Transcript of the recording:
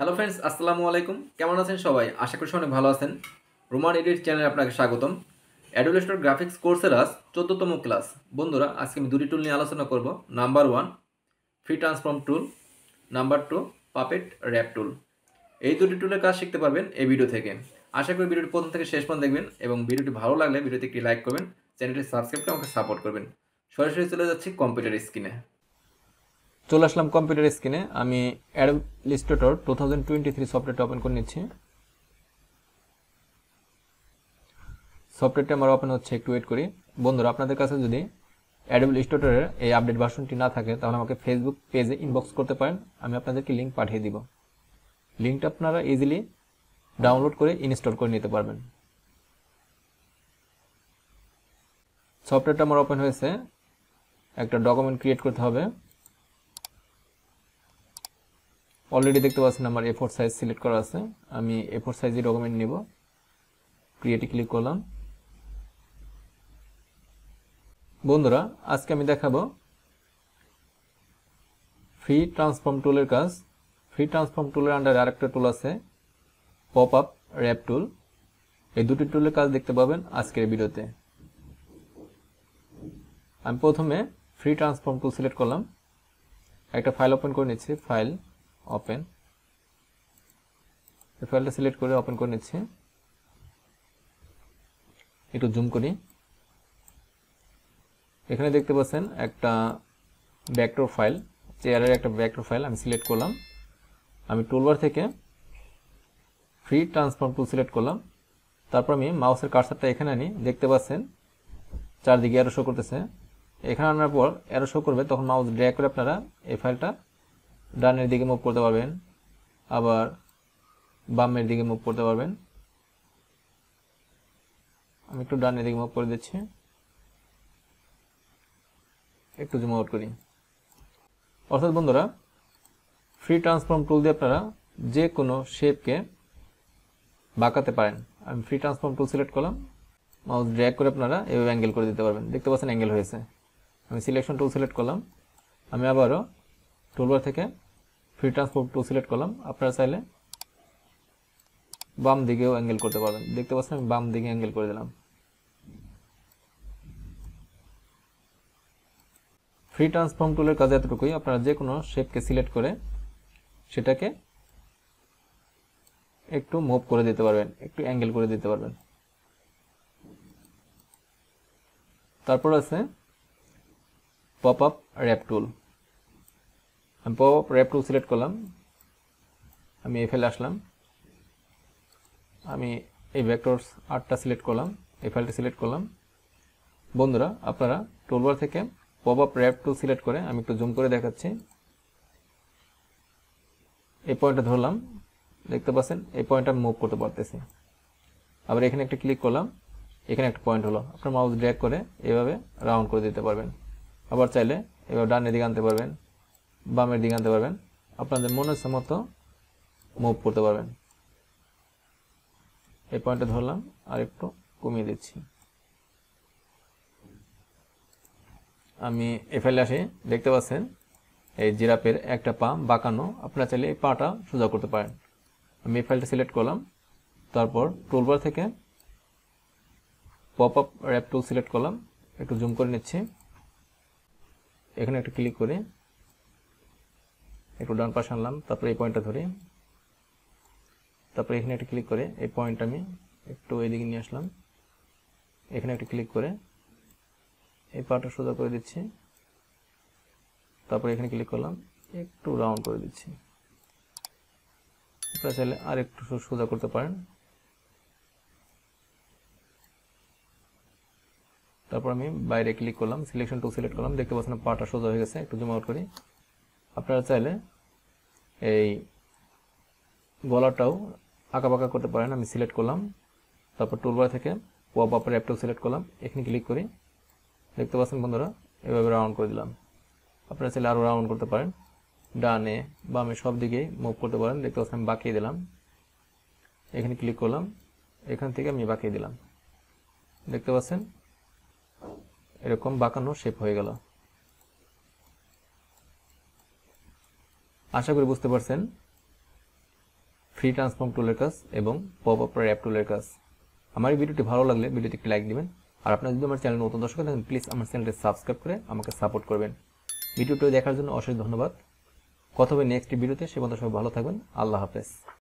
Hello friends, আসসালামু আলাইকুম। কেমন আছেন সবাই? আশা করি অনেক ভালো আছেন। রোমান এডিট চ্যানেলে আপনাকে স্বাগতম। অ্যাডোলেস্টর গ্রাফিক্স কোর্সের আজ 14তম ক্লাস। বন্ধুরা, আজকে আমি দুটি টুল নিয়ে আলোচনা করব। নাম্বার 1 ফ্রি ট্রান্সফর্ম টুল, নাম্বার 2 পাপেট র্যাপ টুল। এই দুটি টুলের কাজ শিখতে পারবেন এই ভিডিও থেকে। আশা করি ভিডিওটি প্রথম থেকে শেষ পর্যন্ত দেখবেন এবং ভিডিওটি ভালো লাগলে ভিডিওতে একটি লাইক করবেন, চ্যানেলটি সাবস্ক্রাইব করে আমাকে সাপোর্ট করবেন। সরাসরি চলে যাচ্ছি কম্পিউটার স্ক্রিনে। চলে আসলাম কম্পিউটার স্ক্রিনে। আমি অ্যাডোব ইলাস্ট্রেটর 2023 সফটওয়্যারটা ওপেন করে নিচ্ছি। সফটওয়্যারটা আমার ওপেন হচ্ছে, একটু ওয়েট করি। বন্ধুরা, আপনাদের কাছে যদি অ্যাডোব ইলাস্ট্রেটরের এই আপডেট ভার্সনটি না থাকে তাহলে আমাকে ফেসবুক পেজে ইনবক্স করতে পারেন, আমি আপনাদেরকে লিঙ্ক পাঠিয়ে দিব। লিঙ্কটা আপনারা ইজিলি ডাউনলোড করে ইনস্টল করে নিতে পারবেন। সফটওয়্যারটা আমার ওপেন হয়েছে। একটা ডকুমেন্ট ক্রিয়েট করতে হবে। অলরেডি দেখতে পাচ্ছেন আমার A4 সাইজ সিলেক্ট করা আছে। আমি A4 সাইজের ডকুমেন্ট নিব। ক্রিয়েটে ক্লিক করলাম। বন্ধুরা, আজকে আমি দেখাবো ফ্রি ট্রান্সফর্ম টুলের কাজ। ফ্রি ট্রান্সফর্ম টুলের আন্ডারে আরেকটা টুল আছে, পপ আপ র্যাপ টুল। এই দুটি টুলের কাজ দেখতে পাবেন আজকের ভিডিওতে। আমি প্রথমে ফ্রি ট্রান্সফর্ম টুল সিলেক্ট করলাম। একটা ফাইল ওপেন করে নিচ্ছি। ফাইল ওপেন, এই ফাইলটা সিলেক্ট করে ওপেন করে নিচ্ছি। একটু জুম করি। এখানে দেখতে পাচ্ছেন একটা ভেক্টর ফাইল, চেয়ারের একটা ভেক্টর ফাইল আমি সিলেক্ট করলাম। আমি টুলবার থেকে ফ্রি ট্রান্সফর্ম টুল সিলেক্ট করলাম। তারপর আমি মাউসের কার্সারটা এখানে আনি। দেখতে পাচ্ছেন চারদিকে অ্যারো শো করতেছে। এখানে আনার পর অ্যারো শো করবে, তখন মাউস ড্র্যাগ করে আপনারা এই ফাইলটা ডানের দিকে মুভ করতে পারবেন, আবার বামের দিকে মুভ করতে পারবেন। আমি একটু ডানের দিকে মুভ করে দিচ্ছি। একটু জুম আউট করি। অর্থাৎ বন্ধুরা, ফ্রি ট্রান্সফর্ম টুল দিয়ে আপনারা যে কোনো শেপকে বাঁকাতে পারেন। আমি ফ্রি ট্রান্সফর্ম টুল সিলেক্ট করলাম। মাউস ড্র্যাগ করে আপনারা এভাবে অ্যাঙ্গেল করে দিতে পারবেন। দেখতে পাচ্ছেন অ্যাঙ্গেল হয়েছে। আমি সিলেকশন টুল সিলেক্ট করলাম। আমি আবারও টুলবার থেকে ফ্রি ট্রান্সফর্ম টুল সিলেক্ট করলাম। আপনারা চাইলে বাম দিকেও অ্যাঙ্গেল করতে পারবেন। দেখতে পাচ্ছেন আমি বাম দিকে অ্যাঙ্গেল করে দিলাম। ফ্রি ট্রান্সফর্ম টুলের কাজ এতটুকুই। আপনারা যে কোনো শেপকে সিলেক্ট করে সেটাকে একটু মুভ করে দিতে পারবেন, একটু অ্যাঙ্গেল করে দিতে পারবেন। তারপর আছে পপ আপ র্যাপ টুল। আমি pop up wrap tool select করলাম। আমি এই ফাইলে আসলাম। আমি এই ভেক্টরস আর্টটা সিলেক্ট করলাম, এই ফাইলটা সিলেক্ট করলাম। বন্ধুরা, আপনারা টুলবার থেকে pop up wrap tool select করে, আমি একটু জুম করে দেখাচ্ছি, এই পয়েন্টটা ধরলাম। দেখতে পাচ্ছেন এই পয়েন্টটা আমি মুভ করতে পারতেছি। আবার এখানে একটা ক্লিক করলাম, এখানে একটা পয়েন্ট হলো। আপনার মাউস ড্র্যাগ করে এভাবে রাউন্ড করে দিতে পারবেন। আবার চাইলে এভাবে ডানের দিকে আনতে পারবেন, বামের দিকে আনতে পারবেন। আপনাদের মনের মতো মুভ করতে পারবেন। এই পয়েন্টটা ধরলাম আর একটু কমিয়ে দিচ্ছি। আমি এই ফাইলে আসি। দেখতে পাচ্ছেন এই জিরাফের একটা পা বাঁকানো। আপনারা চাইলে এই পাটা সোজা করতে পারেন। আমি এই ফাইলটা সিলেক্ট করলাম। তারপর টুলবার থেকে pop up wrap tool select করলাম। একটু জুম করে নিচ্ছি। এখানে একটু ক্লিক করে একটু ডান পাশে আনলাম। তারপরে এই পয়েন্টটা ধরে, তারপরে এখানে একটা ক্লিক করে এই পয়েন্টটা আমি একটু এইদিকে নিয়ে আসলাম। এখানে একটা ক্লিক করে এই পাটা সোজা করে দিচ্ছি। তারপরে এখানে ক্লিক করলাম, একটু রাউন্ড করে দিচ্ছি। আপনারা চাইলে আর একটু সোজা করতে পারেন। তারপর আমি বাইরে ক্লিক করলাম, সিলেকশন টুল সিলেক্ট করলাম। দেখতে পাচ্ছেন পাটা সোজা হয়ে গেছে। একটু জুম আউট করি। আপনারা চাইলে এই গলাটাও আঁকাবাঁকা করতে পারেন। আমি সিলেক্ট করলাম। তারপর টুলবার থেকে pop up wrap tool select করলাম। এখানে ক্লিক করি। দেখতে পাচ্ছেন বন্ধুরা, এভাবে রাউন্ড করে দিলাম। আপনারা চাইলে আরও রাউন্ড করতে পারেন, ডানে বামে সব দিকেই মুভ করতে পারেন। দেখতে পাচ্ছেন আমি বাঁকিয়ে দিলাম। এখানে ক্লিক করলাম, এখান থেকে আমি বাঁকিয়ে দিলাম। দেখতে পাচ্ছেন এরকম বাঁকানো শেপ হয়ে গেল। আশা করি বুঝতে পারছেন। ফ্রি ট্রান্সফর্ম টুলের কাজ এবং পপ আপ র্যাপ টুলের কাজ। আমার এই ভিডিওটি ভালো লাগলে ভিডিওতে একটি লাইক দিবেন, আর আপনারা যদি আমার চ্যানেল নতুন দর্শক থাকেন প্লিজ আমার চ্যানেলটি সাবস্ক্রাইব করে আমাকে সাপোর্ট করবেন। ভিডিওটি দেখার জন্য অশেষ ধন্যবাদ। কথা হবে নেক্সট ভিডিওতে, সে পর্যন্ত সবাই ভালো থাকবেন। আল্লাহ হাফেজ।